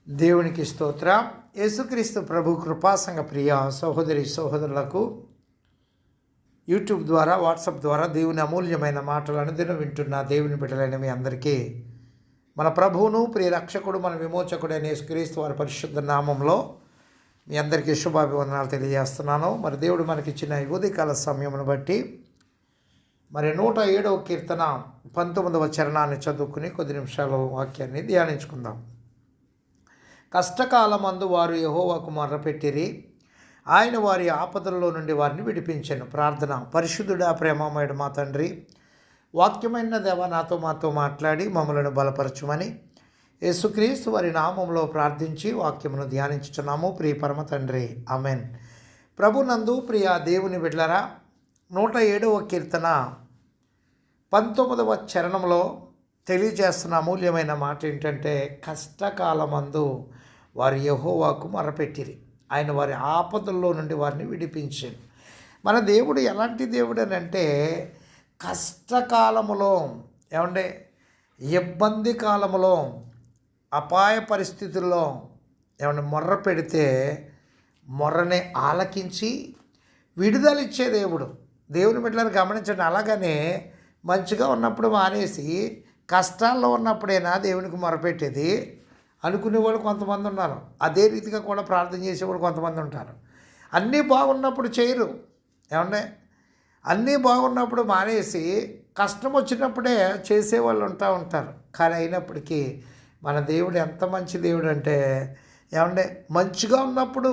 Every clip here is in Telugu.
దేవునికి స్తోత్రం. యేసుక్రీస్తు ప్రభు కృపాసంగ ప్రియ సహోదరి సహోదరులకు యూట్యూబ్ ద్వారా వాట్సాప్ ద్వారా దేవుని అమూల్యమైన మాటలు అనుదినం వింటున్న దేవుని బిడ్డలైన మీ అందరికీ మన ప్రభువును ప్రియ రక్షకుడు మన విమోచకుడైన యేసుక్రీస్తు వారి పరిశుద్ధ నామంలో మీ అందరికీ శుభాభివందనాలు తెలియజేస్తున్నాను. మరి దేవుడు మనకిచ్చిన ఈ ఉదయకాల సమయమును బట్టి మరి 107వ కీర్తన 19వ చరణాన్ని చదువుకుని కొద్ది నిమిషాలు వాక్యాన్ని ధ్యానించుకుందాం. కష్టకాలమందు వారు యెహోవాకు మొర్రపెట్టిరి, ఆయన వారి ఆపదల్లో నుండి వారిని విడిపించెను. ప్రార్థన. పరిశుద్ధుడా ప్రేమమయుడు మా తండ్రి, వాక్యమైన దేవ మాతో మాట్లాడి మమ్మలను బలపరచుమని యేసుక్రీస్తు వారి నామంలో ప్రార్థించి వాక్యమును ధ్యానించుచున్నాము. ప్రియ పరమ తండ్రి, ఆమెన్. ప్రభునందు ప్రియ దేవుని బిడ్డలారా, 107వ కీర్తన 19వ చరణంలో తెలియజేస్తున్న అమూల్యమైన మాట ఏంటంటే, కష్టకాలమందు వారు యెహోవాకు మొరపెట్టిరి, ఆయన వారి ఆపదల్లో నుండి వారిని విడిపించారు. మన దేవుడు ఎలాంటి దేవుడు అని అంటే, కష్టకాలములో ఏమంటే ఇబ్బంది కాలములో అపాయ పరిస్థితుల్లో ఏమన్నా మొర్ర పెడితే మొర్రని ఆలకించి విడుదలిచ్చే దేవుడు. దేవుని బిడ్డలను గమనించండి. అలాగనే మంచిగా ఉన్నప్పుడు మానేసి కష్టాల్లో ఉన్నప్పుడైనా దేవునికి మొరపెట్టేది అనుకునేవాళ్ళు కొంతమంది ఉన్నారు. అదే రీతిగా కూడా ప్రార్థన చేసేవాళ్ళు కొంతమంది ఉంటారు. అన్నీ బాగున్నప్పుడు చేయరు. ఏమంటే అన్నీ బాగున్నప్పుడు మానేసి కష్టం వచ్చినప్పుడే చేసేవాళ్ళు ఉంటారు. కానీ అయినప్పటికీ మన దేవుడు ఎంత మంచి దేవుడు అంటే, ఏమంటే మంచిగా ఉన్నప్పుడు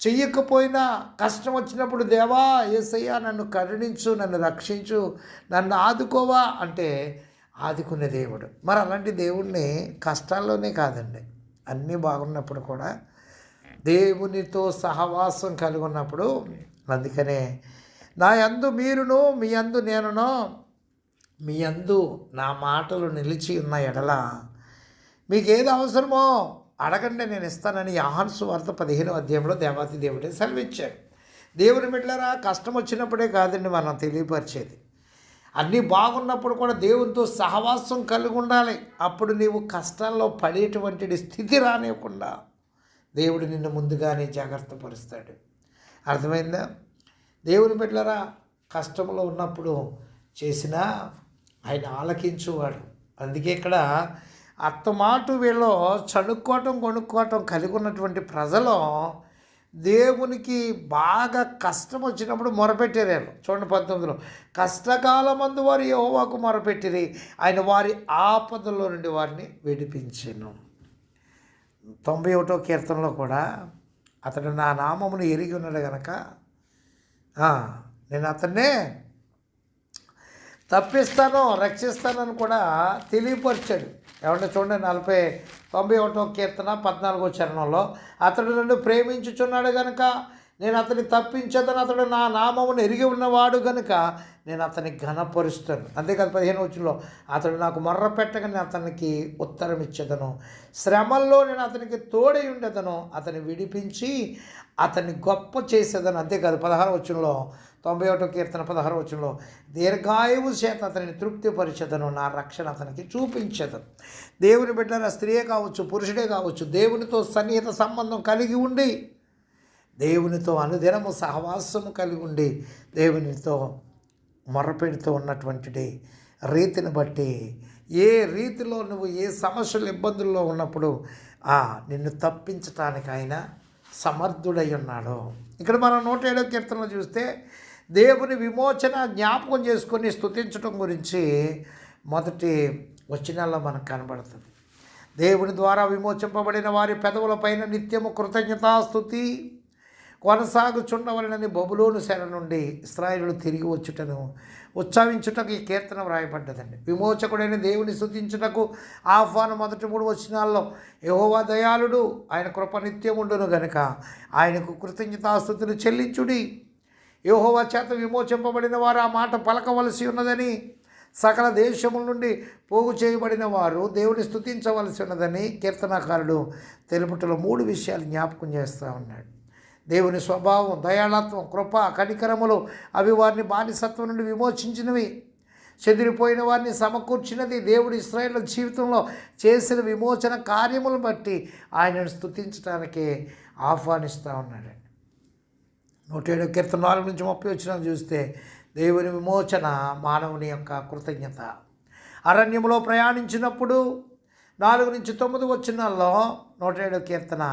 చెయ్యకపోయినా కష్టం వచ్చినప్పుడు దేవా యేసయ్యా నన్ను కరుణించు, నన్ను రక్షించు, నన్ను ఆదుకోవా అంటే ఆదుకునే దేవుడు. మరి అలాంటి దేవుణ్ణి కష్టాల్లోనే కాదండి, అన్నీ బాగున్నప్పుడు కూడా దేవునితో సహవాసం కలిగి ఉన్నప్పుడు. అందుకనే నా యందు మీరును మీ యందు నేనును, మీ యందు నా మాటలు నిలిచి ఉన్న ఎడల మీకు ఏది అవసరమో అడగండి నేను ఇస్తానని యోహాను సువార్త 15వ అధ్యాయంలో దేవాతి దేవుడే సెలవిచ్చాడు. దేవుని బిడ్డలారా, కష్టం వచ్చినప్పుడే కాదండి మనం తెలియపరిచేది, అన్నీ బాగున్నప్పుడు కూడా దేవునితో సహవాసం కలిగి ఉండాలి. అప్పుడు నీవు కష్టాల్లో పడేటువంటి స్థితి రానివ్వకుండా దేవుడు నిన్ను ముందుగానే జాగ్రత్త పరుస్తాడు. అర్థమైందా? దేవుని బిడ్డలారా, కష్టంలో ఉన్నప్పుడు చేసినా ఆయన ఆలకించువాడు. అందుకే ఇక్కడ అత్తమాటు వీళ్ళు కొనుక్కోవటం కలిగి ఉన్నటువంటి ప్రజలు దేవునికి బాగా కష్టం వచ్చినప్పుడు మొరపెట్టారు. చూడండి 19లో, కష్టకాలమందు వారు యెహోవాకు మొరపెట్టిరి, ఆయన వారి ఆపదల్లో నుండి వారిని విడిపించెను. 91వ కీర్తనలో కూడా అతడు నా నామమును ఎరిగి ఉన్నాడు కనుక నేను అతన్నే తప్పిస్తాను, రక్షిస్తానని కూడా తెలియపరిచాడు. ఏమంటే చూడండి 91వ కీర్తన 14వ చరణంలో, అతడు నన్ను ప్రేమించుచున్నాడు గనుక నేను అతన్ని తప్పించేదని, అతడు నా నామమును ఎరిగి ఉన్నవాడు గనుక నేను అతన్ని ఘనపరుస్తాను. అంతేకాదు 15వ వచనంలో, అతడు నాకు మొర్ర పెట్టగా నేను అతనికి ఉత్తరం ఇచ్చేదను, శ్రమల్లో నేను అతనికి తోడై ఉండేదను, అతన్ని విడిపించి అతన్ని గొప్ప చేసేదను. అంతేకాదు 16వ వచనంలో, 91వ కీర్తన 16వ వచనంలో, దీర్ఘాయువు చేత అతనిని తృప్తిపరిచేదను, నా రక్షణ అతనికి చూపించేదను. దేవుని బిడ్డల స్త్రీయే కావచ్చు, పురుషుడే కావచ్చు, దేవునితో సన్నిహిత సంబంధం కలిగి ఉండి, దేవునితో అనుదినము సహవాసము కలిగి ఉండి, దేవునితో మొరపెడుతూ ఉన్నటువంటి రీతిని బట్టి, ఏ రీతిలో నువ్వు ఏ సమస్యలు ఇబ్బందుల్లో ఉన్నప్పుడు నిన్ను తప్పించటానికి ఆయన సమర్థుడై ఉన్నాడు. ఇక్కడ మనం 107వ కీర్తనలో చూస్తే దేవుని విమోచన జ్ఞాపకం చేసుకొని స్తుతించడం గురించి మొదటి వచనాల్లో మనకు కనబడుతుంది. దేవుని ద్వారా విమోచింపబడిన వారి పెదవుల పైన నిత్యము కృతజ్ఞతాస్తుతి కొనసాగుచుండవలనని బబులోను శర నుండి ఇశ్రాయేలు తిరిగి వచ్చుటను ఉత్సవించుటకు ఈ కీర్తన వ్రాయబడ్డదండి. విమోచకుడైన దేవుని స్తుతించుటకు ఆహ్వానం మొదటి 3 వచనాల్లో, యెహోవా దయాళుడు, ఆయన కృప నిత్యముండును గనుక ఆయనకు కృతజ్ఞతాస్తుతులు చెల్లించుడి. యెహోవా చేత విమోచింపబడిన వారు ఆ మాట పలకవలసి ఉన్నదని, సకల దేశముల నుండి పోగు చేయబడిన వారు దేవుని స్తుతించవలసి ఉన్నదని కీర్తనాకారుడు తెలుపుటలో 3 విషయాలు జ్ఞాపకం చేస్తూ ఉన్నాడు. దేవుని స్వభావం, దయాళత్వం, కృప, కనికరములు అవి వారిని బానిసత్వం నుండి విమోచించినవి. చెదిరిపోయిన వారిని సమకూర్చినది. దేవుడు ఇశ్రాయేలు జీవితంలో చేసిన విమోచన కార్యములను బట్టి ఆయనను స్తుతించడానికి ఆహ్వానిస్తూ ఉన్నాడండి. 107 కీర్తన 4 నుంచి 30 వచ్చిన చూస్తే దేవుని విమోచన మానవుని యొక్క కృతజ్ఞత. అరణ్యంలో ప్రయాణించినప్పుడు 4 నుంచి 9 వచనాల్లో 107 కీర్తన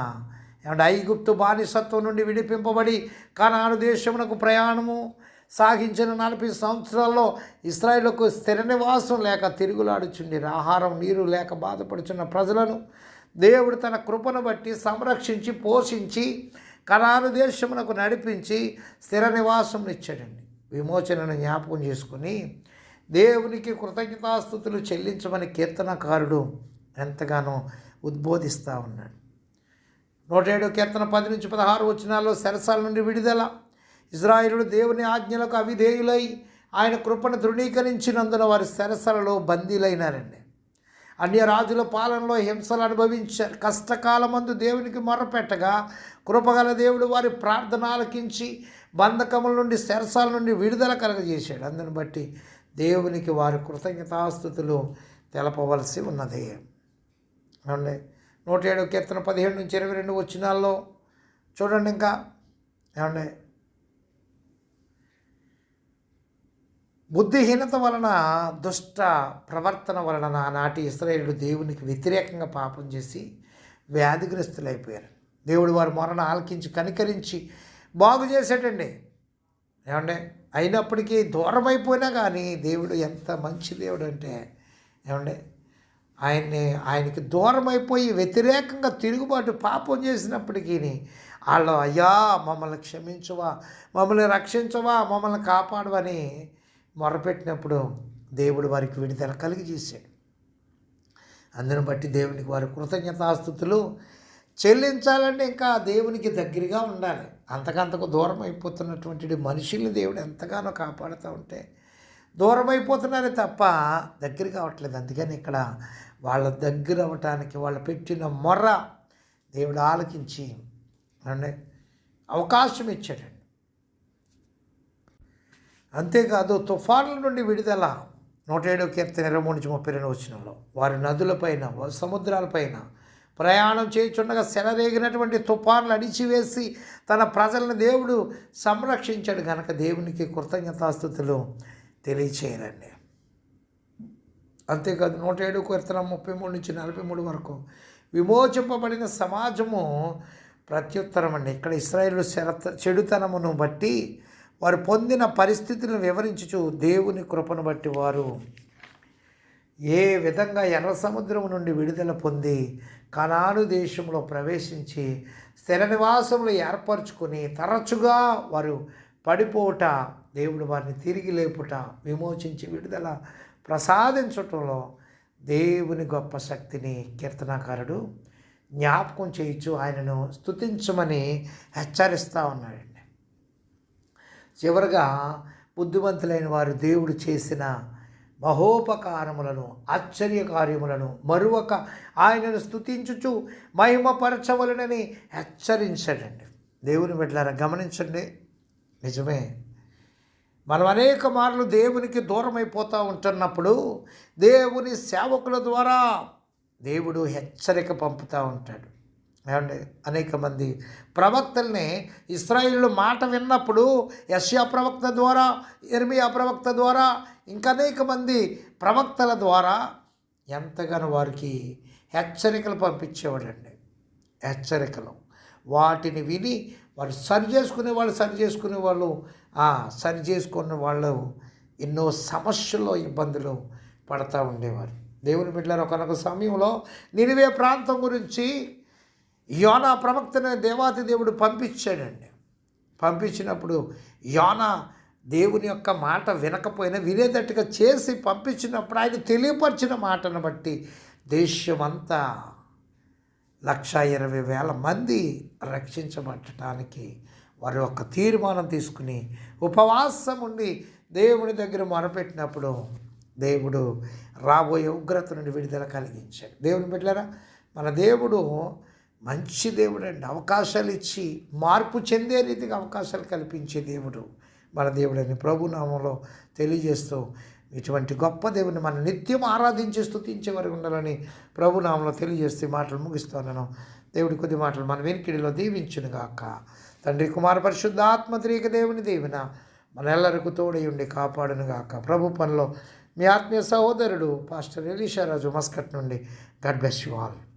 ఏమంటే ఐగుప్తు బానిసత్వం నుండి విడిపింపబడి కనాను దేశమునకు ప్రయాణము సాగించిన 40 సంవత్సరాల్లో ఇశ్రాయేలుకు స్థిర నివాసం లేక తిరుగులాడుచుండి ఆహారం నీరు లేక బాధపడుచున్న ప్రజలను దేవుడు తన కృపను బట్టి సంరక్షించి పోషించి కనాను దేశమునకు నడిపించి స్థిర నివాసం ఇచ్చాడండి. విమోచనను జ్ఞాపకం చేసుకుని దేవునికి కృతజ్ఞతాస్తుతులు చెల్లించమని కీర్తనకారుడు ఎంతగానో ఉద్బోధిస్తూ ఉన్నాడు. 107 కీర్తన 10 నుంచి 16 వచనాల్లో చెరసాల నుండి విడుదల. ఇశ్రాయేలులు దేవుని ఆజ్ఞలకు అవిధేయులై ఆయన కృపను తృణీకరించినందున వారి చెరసాలలో బందీలైనారండి. అన్య రాజుల పాలనలో హింసలు అనుభవించారు. కష్టకాలమందు దేవునికి మొర్రపెట్టగా కృపగల దేవుడు వారి ప్రార్థన ఆలకించి బంధకముల నుండి చెరసాల నుండి విడుదల కలగజేశాడు. అందుని బట్టి దేవునికి వారి కృతజ్ఞతాస్తుతులు తెలపవలసి ఉన్నది. ఏమండి 107 కీర్తన 17 నుంచి 22 వచనాల్లో చూడండి. ఇంకా ఏమండి బుద్ధిహీనత వలన దుష్ట ప్రవర్తన వలన ఆనాటి ఇశ్రాయేలులు దేవునికి వ్యతిరేకంగా పాపం చేసి వ్యాధిగ్రస్తులైపోయారు. దేవుడు వారి మొరను ఆలకించి కనికరించి బాగు చేశాడండి. ఏమండి అయినప్పటికీ దూరం అయిపోయినా కానీ దేవుడు ఎంత మంచి దేవుడు అంటే ఏమండి ఆయనకి దూరం అయిపోయి వ్యతిరేకంగా తిరుగుబాటు పాపం చేసినప్పటికీ వాళ్ళు అయ్యా మమ్మల్ని క్షమించవా, మమ్మల్ని రక్షించవా, మమ్మల్ని కాపాడవని మొరపెట్టినప్పుడు దేవుడు వారికి విడుదల కలిగి చేశాడు. అందుని బట్టి దేవునికి వారి కృతజ్ఞతాస్తుతులు చెల్లించాలంటే ఇంకా దేవునికి దగ్గరగా ఉండాలి. అంతకంతకు దూరం అయిపోతున్నటువంటి మనుషుల్ని దేవుడు ఎంతగానో కాపాడుతూ ఉంటే దూరం అయిపోతున్నారే తప్ప దగ్గర కావట్లేదు. అందుకని ఇక్కడ వాళ్ళ దగ్గర అవ్వటానికి వాళ్ళు పెట్టిన మొర్ర దేవుడు ఆలకించి అంటే అవకాశం ఇచ్చాడండి. అంతేకాదు తుఫాన్ల నుండి విడుదల. 107 కీర్తన 23 నుంచి 32 వచనంలో వారి నదులపైన సముద్రాలపైన ప్రయాణం చేయుచుండగా సెలరేగినటువంటి తుఫాన్లు అణిచివేసి తన ప్రజలను దేవుడు సంరక్షించాడు కనుక దేవునికి కృతజ్ఞతాస్తుతులు తెలియచేయాలండి. అంతేకాదు 107 కీర్తన 33 నుంచి 43 వరకు విమోచింపబడిన సమాజము ప్రత్యుత్తరం అండి. ఇక్కడ ఇశ్రాయేలు చెడుతనమును బట్టి వారు పొందిన పరిస్థితులను వివరించుచు దేవుని కృపను బట్టి వారు ఏ విధంగా ఎర్ర సముద్రం నుండి విడుదల పొంది కనాను దేశంలో ప్రవేశించి స్థిర నివాసంలో ఏర్పరచుకొని తరచుగా వారు పడిపోవుట, దేవుడు వారిని తిరిగి లేపుట, విమోచించి విడుదల ప్రసాదించటంలో దేవుని గొప్ప శక్తిని కీర్తనాకారుడు జ్ఞాపకం చేయించు ఆయనను స్తుతించమని హెచ్చరిస్తూ ఉన్నాడండి. చివరగా బుద్ధిమంతులైన వారు దేవుడు చేసిన మహోపకారములను ఆశ్చర్య కార్యములను మరువక ఆయనను స్తుతించుచు మహిమపరచవలనని హెచ్చరించాడండి. దేవుని బిడ్డలారా గమనించండి, నిజమే మనం అనేక మార్లు దేవునికి దూరం అయిపోతూ ఉంటున్నప్పుడు దేవుని సేవకుల ద్వారా దేవుడు హెచ్చరిక పంపుతూ ఉంటాడు. ఏమండి అనేక మంది ప్రవక్తల్ని ఇశ్రాయేలు మాట విన్నప్పుడు యెషయా ప్రవక్త ద్వారా, ఇర్మియా ప్రవక్త ద్వారా, ఇంకా అనేక మంది ప్రవక్తల ద్వారా ఎంతగానో వారికి హెచ్చరికలు పంపించేవాడండి. హెచ్చరికలు వాటిని విని వారు సరి చేసుకునే వాళ్ళు ఎన్నో సమస్యల్లో ఇబ్బందులు పడతా ఉండేవారు. దేవుని బిడ్డలారా ఒకనొక సమయంలో నినివే ప్రాంతం గురించి యోనా ప్రవక్తను దేవాతి దేవుడు పంపించాడండి. పంపించినప్పుడు యోనా దేవుని యొక్క మాట వినకపోయినా వినేటట్టుగా చేసి పంపించినప్పుడు ఆయన తెలియపరిచిన మాటను బట్టి దేశమంతా 120,000 మంది రక్షించబడటానికి వారు ఒక తీర్మానం తీసుకుని ఉపవాసం ఉండి దేవుని దగ్గర మొరపెట్టినప్పుడు దేవుడు రాబోయే ఉగ్రత నుండి విడుదల కలిగించాడు. దేవుని బిడ్డలారా మన దేవుడు మంచి దేవుడు అండి. అవకాశాలు ఇచ్చి మార్పు చెందే రీతిగా అవకాశాలు కల్పించే దేవుడు మన దేవుడని ప్రభునామంలో తెలియజేస్తూ ఇటువంటి గొప్ప దేవుని మనం నిత్యం ఆరాధించి స్తుతించే వారికి ఉండాలని ప్రభునామంలో తెలియజేస్తే మాటలు ముగిస్తున్నాను. దేవుడి కొద్ది మాటలు మన వెనుకిడిలో దీవించునుగాక. తండ్రి కుమార పరిశుద్ధాత్మ త్రియేక దేవుని దీవెన మనెల్లరికూ తోడై ఉండి కాపాడునుగాక. ప్రభు పనిలో మీ ఆత్మీయ సహోదరుడు పాస్టర్ ఎలీషా రాజు మస్కట్ నుండి. God bless you all.